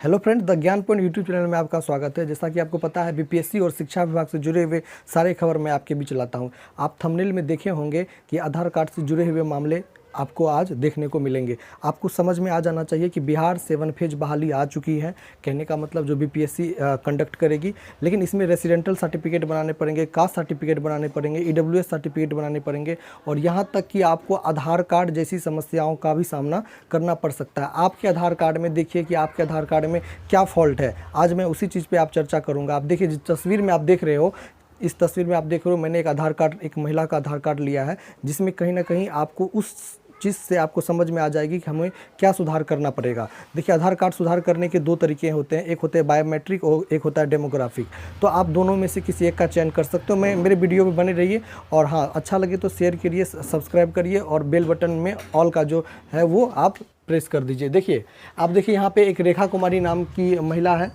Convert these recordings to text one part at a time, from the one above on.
Hello friends, the ज्ञान point YouTube channel में आपका स्वागत है। जैसा कि आपको पता है, बीपीएससी और शिक्षा विभाग से जुड़े हुए सारे खबर मैं आपके बीच लाता हूं। आप थंबनेल में देखे होंगे कि आधार कार्ड से जुड़े हुए मामले आपको आज देखने को मिलेंगे। आपको समझ में आ जाना चाहिए कि बिहार 7 फेज बहाली आ चुकी है। कहने का मतलब जो बीपीएससी कंडक्ट करेगी, लेकिन इसमें रेसिडेंटल सर्टिफिकेट बनाने पड़ेंगे, कास्ट सर्टिफिकेट बनाने पड़ेंगे, ईडब्ल्यूएस सर्टिफिकेट बनाने पड़ेंगे और यहाँ तक कि आपको आधार कार्ड जैसी समस्याओं का भी सामना करना पड़ सकता है। आपके आधार कार्ड में देखिए कि आपके आधार कार्ड में क्या फॉल्ट है। आज मैं उसी चीज़ पे आप चर्चा करूँगा। आप देखिए, जिस तस्वीर में आप देख रहे हो, इस तस्वीर में आप देख रहे हो, मैंने एक आधार कार्ड, एक महिला का आधार कार्ड लिया है, जिसमें कहीं ना कहीं आपको उस चीज़ से आपको समझ में आ जाएगी कि हमें क्या सुधार करना पड़ेगा। देखिए, आधार कार्ड सुधार करने के दो तरीके होते हैं, एक होते हैं बायोमेट्रिक और एक होता है डेमोग्राफिक। तो आप दोनों में से किसी एक का चयन कर सकते हो। मेरे वीडियो पे बने रहिए और हाँ, अच्छा लगे तो शेयर करिए, सब्सक्राइब करिए और बेल बटन में ऑल का जो है वो आप प्रेस कर दीजिए। देखिए, आप देखिए यहाँ पे एक रेखा कुमारी नाम की महिला है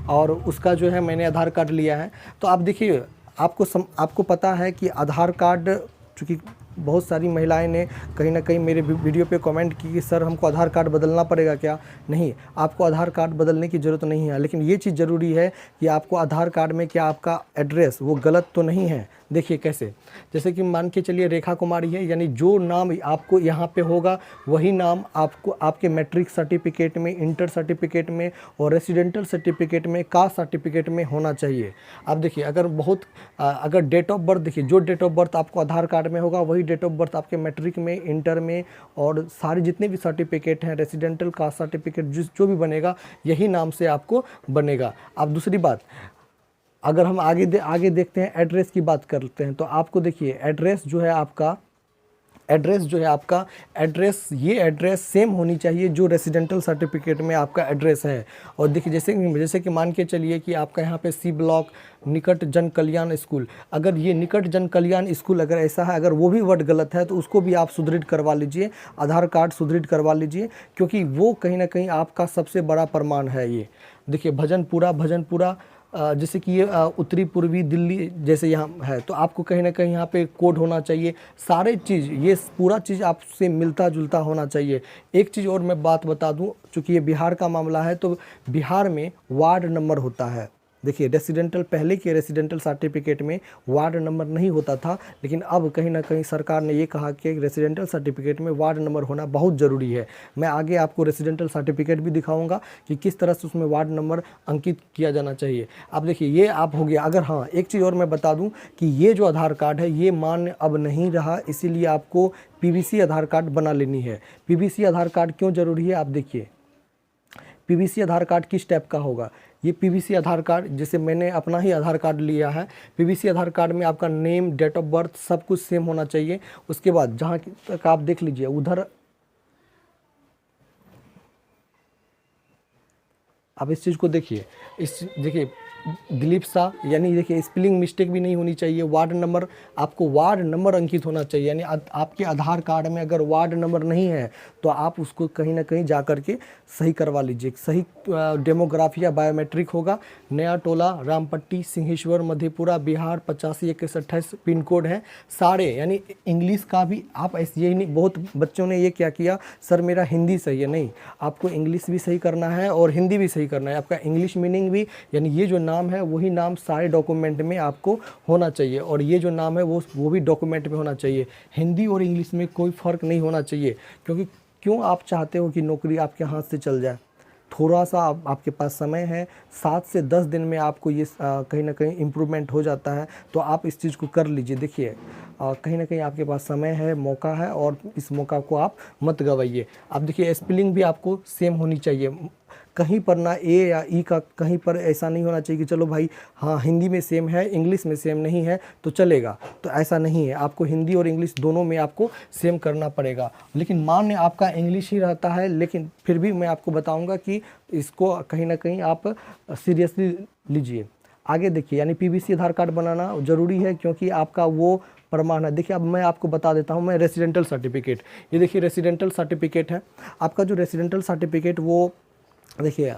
और उसका जो है मैंने आधार कार्ड लिया है। तो आप देखिए, आपको पता है कि आधार कार्ड, चूँकि बहुत सारी महिलाएं ने कहीं ना कहीं मेरे वीडियो पे कमेंट की कि सर हमको आधार कार्ड बदलना पड़ेगा क्या। नहीं, आपको आधार कार्ड बदलने की ज़रूरत नहीं है, लेकिन ये चीज़ ज़रूरी है कि आपको आधार कार्ड में क्या आपका एड्रेस वो गलत तो नहीं है। देखिए कैसे, जैसे कि मान के चलिए रेखा कुमारी है, यानी जो नाम आपको यहाँ पे होगा वही नाम आपको आपके मैट्रिक सर्टिफिकेट में, इंटर सर्टिफिकेट में और रेसिडेंटल सर्टिफिकेट में, कास्ट सर्टिफिकेट में होना चाहिए। आप देखिए, अगर डेट ऑफ बर्थ, देखिए जो डेट ऑफ बर्थ आपको आधार कार्ड में होगा वही डेट ऑफ बर्थ आपके मैट्रिक में, इंटर में और सारे जितने भी सर्टिफिकेट हैं, रेसिडेंटल, कास्ट सर्टिफिकेट जो भी बनेगा यही नाम से आपको बनेगा। अब दूसरी बात, अगर हम आगे देखते हैं, एड्रेस की बात करते हैं, तो आपको देखिए एड्रेस जो है आपका, ये एड्रेस सेम होनी चाहिए जो रेसिडेंटल सर्टिफिकेट में आपका एड्रेस है। और देखिए, जैसे कि मान के चलिए कि आपका यहाँ पे सी ब्लॉक निकट जन कल्याण स्कूल, अगर ये निकट जन कल्याण स्कूल अगर ऐसा है, अगर वो भी वर्ड गलत है तो उसको भी आप सुदृढ़ करवा लीजिए, आधार कार्ड सुदृढ़ करवा लीजिए, क्योंकि वो कहीं ना कहीं आपका सबसे बड़ा प्रमाण है। ये देखिए, भजनपुरा जैसे कि ये उत्तरी पूर्वी दिल्ली जैसे यहाँ है, तो आपको कहीं ना कहीं यहाँ पे कोड होना चाहिए। सारे चीज़, ये पूरा चीज़ आपसे मिलता जुलता होना चाहिए। एक चीज़ और मैं बात बता दूँ, चूँकि ये बिहार का मामला है, तो बिहार में वार्ड नंबर होता है। देखिए, पहले के रेसिडेंटल सर्टिफिकेट में वार्ड नंबर नहीं होता था, लेकिन अब कहीं ना कहीं सरकार ने ये कहा कि रेसिडेंटल सर्टिफिकेट में वार्ड नंबर होना बहुत ज़रूरी है। मैं आगे आपको रेसिडेंटल सर्टिफिकेट भी दिखाऊंगा कि किस तरह से उसमें वार्ड नंबर अंकित किया जाना चाहिए। अब देखिए, ये आप हो गया। अगर हाँ, एक चीज़ और मैं बता दूँ कि ये जो आधार कार्ड है ये मान्य अब नहीं रहा, इसीलिए आपको पीवीसी आधार कार्ड बना लेनी है। पीवीसी आधार कार्ड क्यों ज़रूरी है, आप देखिए, पीवीसी आधार कार्ड किस टाइप का होगा। ये पीवीसी आधार कार्ड, जैसे मैंने अपना ही आधार कार्ड लिया है, पीवीसी आधार कार्ड में आपका नेम, डेट ऑफ बर्थ सब कुछ सेम होना चाहिए। उसके बाद जहाँ तक आप देख लीजिए, उधर आप इस चीज़ को देखिए, देखिए दिलीप शाह, यानी देखिए स्पेलिंग मिस्टेक भी नहीं होनी चाहिए। वार्ड नंबर, आपको वार्ड नंबर अंकित होना चाहिए, यानी आपके आधार कार्ड में अगर वार्ड नंबर नहीं है तो आप उसको कहीं ना कहीं जा कर के सही करवा लीजिए। सही डेमोग्राफी या बायोमेट्रिक होगा। नया टोला, रामपट्टी, सिंहेश्वर, मधेपुरा, बिहार 852128 पिन कोड है सारे। यानी इंग्लिश का भी आप ऐसे, यही नहीं, बहुत बच्चों ने ये क्या किया, सर मेरा हिंदी सही है। नहीं, आपको इंग्लिश भी सही करना है और हिंदी भी सही करना है। आपका इंग्लिश मीनिंग भी, यानी ये जो नाम है वही नाम सारे डॉक्यूमेंट में आपको होना चाहिए, और ये जो नाम है वो भी डॉक्यूमेंट में होना चाहिए। हिंदी और इंग्लिश में कोई फ़र्क नहीं होना चाहिए, क्योंकि क्यों आप चाहते हो कि नौकरी आपके हाथ से चल जाए। थोड़ा सा आपके पास समय है, 7 से 10 दिन में आपको ये कहीं ना कहीं इम्प्रूवमेंट हो जाता है, तो आप इस चीज़ को कर लीजिए। देखिए, कहीं ना कहीं आपके पास समय है, मौका है, और इस मौका को आप मत गवाइए। आप देखिए, स्पेलिंग भी आपको सेम होनी चाहिए। कहीं पर ना ए या ई का कहीं पर ऐसा नहीं होना चाहिए कि चलो भाई हाँ हिंदी में सेम है, इंग्लिश में सेम नहीं है तो चलेगा, तो ऐसा नहीं है। आपको हिंदी और इंग्लिश दोनों में आपको सेम करना पड़ेगा। लेकिन मान्य आपका इंग्लिश ही रहता है, लेकिन फिर भी मैं आपको बताऊंगा कि इसको कहीं ना कहीं आप सीरियसली लीजिए। आगे देखिए, यानी पीवीसी आधार कार्ड बनाना ज़रूरी है, क्योंकि आपका वो प्रमाण है। देखिए, अब मैं आपको बता देता हूँ, मैं रेसिडेंटल सर्टिफिकेट, ये देखिए रेसिडेंटल सर्टिफिकेट है। आपका जो रेसिडेंटल सर्टिफिकेट, वो देखिए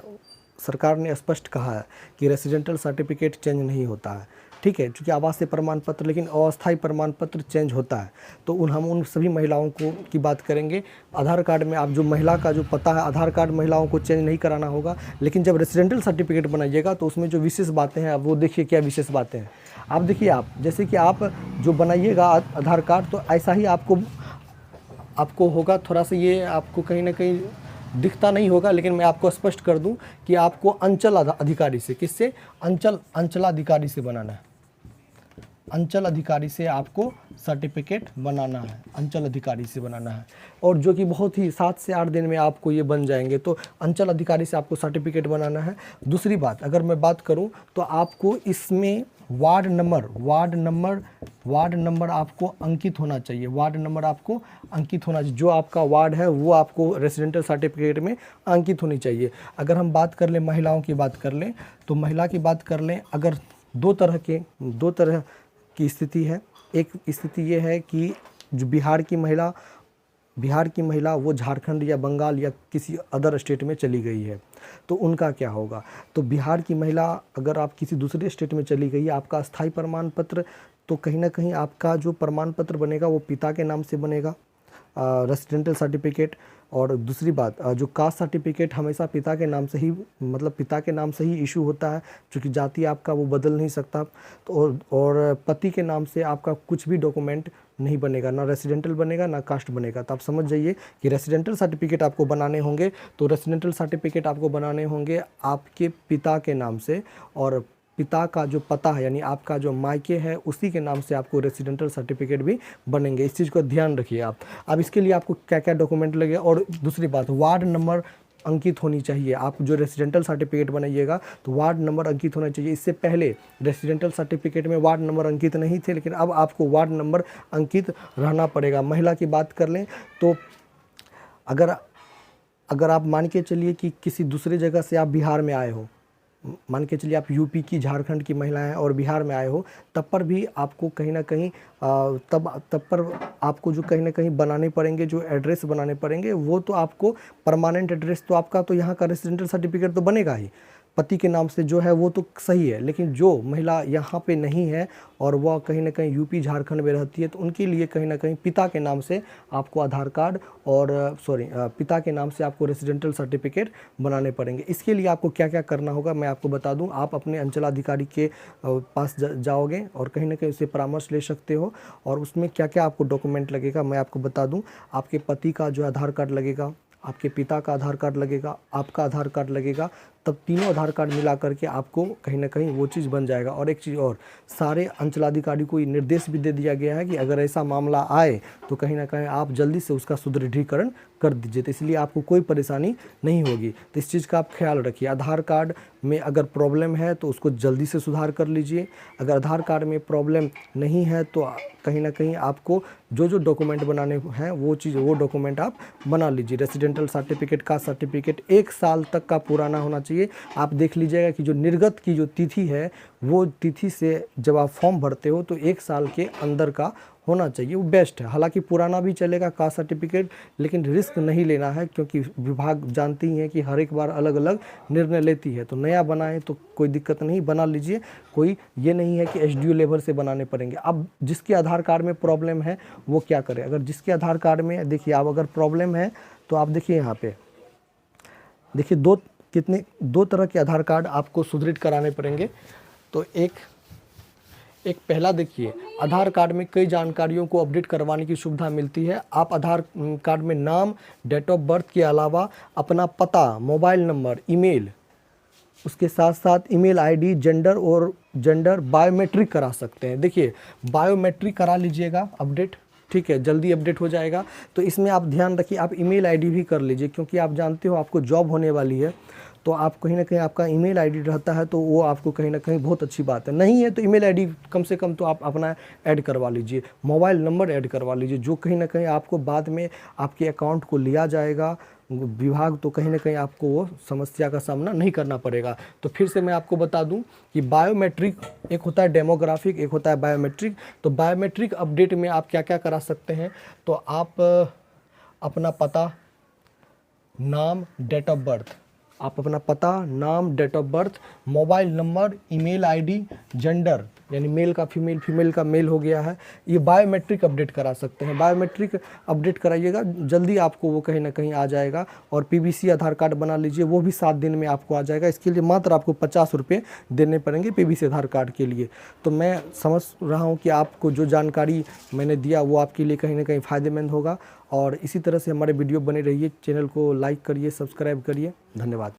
सरकार ने स्पष्ट कहा है कि रेसिडेंटल सर्टिफिकेट चेंज नहीं होता है। ठीक है, चूँकि आवास से प्रमाण पत्र, लेकिन अस्थायी प्रमाण पत्र चेंज होता है। तो हम उन सभी महिलाओं को की बात करेंगे। आधार कार्ड में आप जो महिला का जो पता है, आधार कार्ड महिलाओं को चेंज नहीं कराना होगा, लेकिन जब रेसिडेंटल सर्टिफिकेट बनाइएगा तो उसमें जो विशेष बातें हैं, अब वो देखिए क्या विशेष बातें हैं। आप देखिए, आप जैसे कि आप जो बनाइएगा आधार कार्ड, तो ऐसा ही आपको होगा। थोड़ा सा ये आपको कहीं ना कहीं दिखता नहीं होगा, लेकिन मैं आपको स्पष्ट कर दूं कि आपको अंचल अधिकारी से, किससे, अंचलाधिकारी से बनाना है। अंचल अधिकारी से आपको सर्टिफिकेट बनाना है, अंचल अधिकारी से बनाना है, और जो कि बहुत ही 7 से 8 दिन में आपको ये बन जाएंगे। तो अंचल अधिकारी से आपको सर्टिफिकेट बनाना है। दूसरी बात, अगर मैं बात करूं तो आपको इसमें वार्ड नंबर आपको अंकित होना चाहिए। वार्ड नंबर आपको अंकित होना चाहिए। जो आपका वार्ड है वो आपको रेसिडेंटल सर्टिफिकेट में अंकित होनी चाहिए। अगर हम बात कर लें, महिलाओं की बात कर लें, तो महिला की बात कर लें, अगर दो तरह की स्थिति है। एक स्थिति ये है कि जो बिहार की महिला वो झारखंड या बंगाल या किसी अदर स्टेट में चली गई है, तो उनका क्या होगा। तो बिहार की महिला अगर आप किसी दूसरे स्टेट में चली गई है, आपका स्थायी प्रमाण पत्र, तो कहीं ना कहीं आपका जो प्रमाण पत्र बनेगा वो पिता के नाम से बनेगा, रेसिडेंटल सर्टिफिकेट। और दूसरी बात, जो कास्ट सर्टिफिकेट हमेशा पिता के नाम से ही, मतलब पिता के नाम से ही इशू होता है, क्योंकि जाति आपका वो बदल नहीं सकता। तो और पति के नाम से आपका कुछ भी डॉक्यूमेंट नहीं बनेगा, ना रेसिडेंटल बनेगा ना कास्ट बनेगा। तो आप समझ जाइए कि रेसिडेंटल सर्टिफिकेट आपको बनाने होंगे, तो रेसिडेंटल सर्टिफिकेट आपको बनाने होंगे आपके पिता के नाम से, और पिता का जो पता है, यानी आपका जो मायके है, उसी के नाम से आपको रेसिडेंटल सर्टिफिकेट भी बनेंगे। इस चीज़ को ध्यान रखिए आप। अब इसके लिए आपको क्या क्या डॉक्यूमेंट लगेगा। और दूसरी बात, वार्ड नंबर अंकित होनी चाहिए। आप जो रेसिडेंटल सर्टिफिकेट बनाइएगा तो वार्ड नंबर अंकित होना चाहिए। इससे पहले रेसिडेंटल सर्टिफिकेट में वार्ड नंबर अंकित नहीं थे, लेकिन अब आपको वार्ड नंबर अंकित रहना पड़ेगा। महिला की बात कर लें तो अगर आप मान के चलिए कि किसी दूसरे जगह से आप बिहार में आए हो, मान के चलिए आप यूपी की, झारखंड की महिलाएं और बिहार में आए हो, तब पर भी आपको कहीं ना कहीं तब पर आपको जो कहीं ना कहीं बनाने पड़ेंगे, जो एड्रेस बनाने पड़ेंगे, वो तो आपको परमानेंट एड्रेस तो आपका तो यहाँ का रेसिडेंटल सर्टिफिकेट तो बनेगा ही, पति के नाम से जो है वो तो सही है। लेकिन जो महिला यहाँ पे नहीं है और वह कहीं ना कहीं यूपी झारखंड में रहती है, तो उनके लिए कहीं ना कहीं पिता के नाम से आपको आधार कार्ड और पिता के नाम से आपको रेसिडेंटल सर्टिफिकेट बनाने पड़ेंगे। इसके लिए आपको क्या क्या करना होगा मैं आपको बता दूं। आप अपने अंचलाधिकारी के पास जाओगे और कहीं ना कहीं उससे परामर्श ले सकते हो, और उसमें क्या क्या आपको डॉक्यूमेंट लगेगा मैं आपको बता दूँ। आपके पति का जो आधार कार्ड लगेगा, आपके पिता का आधार कार्ड लगेगा, आपका आधार कार्ड लगेगा, तब तीनों आधार कार्ड मिला करके आपको कहीं ना कहीं वो चीज़ बन जाएगा। और एक चीज़ और, सारे अंचलाधिकारी को ये निर्देश भी दे दिया गया है कि अगर ऐसा मामला आए तो कहीं ना कहीं आप जल्दी से उसका सुदृढ़ीकरण कर दीजिए, तो इसलिए आपको कोई परेशानी नहीं होगी। तो इस चीज़ का आप ख्याल रखिए। आधार कार्ड में अगर प्रॉब्लम है तो उसको जल्दी से सुधार कर लीजिए। अगर आधार कार्ड में प्रॉब्लम नहीं है तो कहीं ना कहीं आपको जो डॉक्यूमेंट बनाने हैं वो डॉक्यूमेंट आप बना लीजिए। रेसिडेंटल सर्टिफिकेट का सर्टिफिकेट 1 साल तक का पुराना होना चाहिए। आप देख लीजिएगा कि जो निर्गत की जो तिथि है, वो तिथि से जब आप फॉर्म भरते हो तो 1 साल के अंदर का होना चाहिए, वो बेस्ट है। हालांकि पुराना भी चलेगा कास्ट सर्टिफिकेट, लेकिन रिस्क नहीं लेना है, क्योंकि विभाग जानती हैं कि हर एक बार अलग अलग निर्णय लेती है। तो नया बनाए तो कोई दिक्कत नहीं, बना लीजिए। कोई ये नहीं है कि एसडीओ लेवल से बनाने पड़ेंगे। अब जिसके आधार कार्ड में प्रॉब्लम है वो क्या करे। अगर जिसके आधार कार्ड में देखिए, आप अगर प्रॉब्लम है तो आप देखिए यहाँ पे देखिए दो तरह के आधार कार्ड आपको सुदृढ़ कराने पड़ेंगे। तो एक पहला देखिए, आधार कार्ड में कई जानकारियों को अपडेट करवाने की सुविधा मिलती है। आप आधार कार्ड में नाम, डेट ऑफ बर्थ के अलावा अपना पता, मोबाइल नंबर, ईमेल, उसके साथ साथ ईमेल आईडी, जेंडर बायोमेट्रिक करा सकते हैं। देखिए बायोमेट्रिक करा लीजिएगा अपडेट, ठीक है, जल्दी अपडेट हो जाएगा। तो इसमें आप ध्यान रखिए, आप ईमेल आईडी भी कर लीजिए, क्योंकि आप जानते हो आपको जॉब होने वाली है, तो आप कहीं ना कहीं आपका ईमेल आईडी रहता है, तो वो आपको कहीं ना कहीं बहुत अच्छी बात है। नहीं है तो ईमेल आईडी कम से कम तो आप अपना ऐड करवा लीजिए, मोबाइल नंबर ऐड करवा लीजिए, जो कहीं ना कहीं आपको बाद में आपके अकाउंट को लिया जाएगा विभाग, तो कहीं ना कहीं आपको वो समस्या का सामना नहीं करना पड़ेगा। तो फिर से मैं आपको बता दूं कि बायोमेट्रिक एक होता है, डेमोग्राफिक एक होता है बायोमेट्रिक। तो बायोमेट्रिक अपडेट में आप क्या क्या करा सकते हैं, तो आप अपना पता, नाम, डेट ऑफ बर्थ आप अपना पता, नाम, date of birth, mobile number, email ID, gender यानी मेल का फीमेल, फीमेल का मेल हो गया है, ये बायोमेट्रिक अपडेट करा सकते हैं। बायोमेट्रिक अपडेट कराइएगा, जल्दी आपको वो कहीं ना कहीं आ जाएगा। और पीवीसी आधार कार्ड बना लीजिए, वो भी 7 दिन में आपको आ जाएगा। इसके लिए मात्र आपको 50 रुपये देने पड़ेंगे पीवीसी आधार कार्ड के लिए। तो मैं समझ रहा हूँ कि आपको जो जानकारी मैंने दिया वो आपके लिए कहीं ना कहीं फ़ायदेमंद होगा। और इसी तरह से हमारे वीडियो बने रहिए, चैनल को लाइक करिए, सब्सक्राइब करिए। धन्यवाद।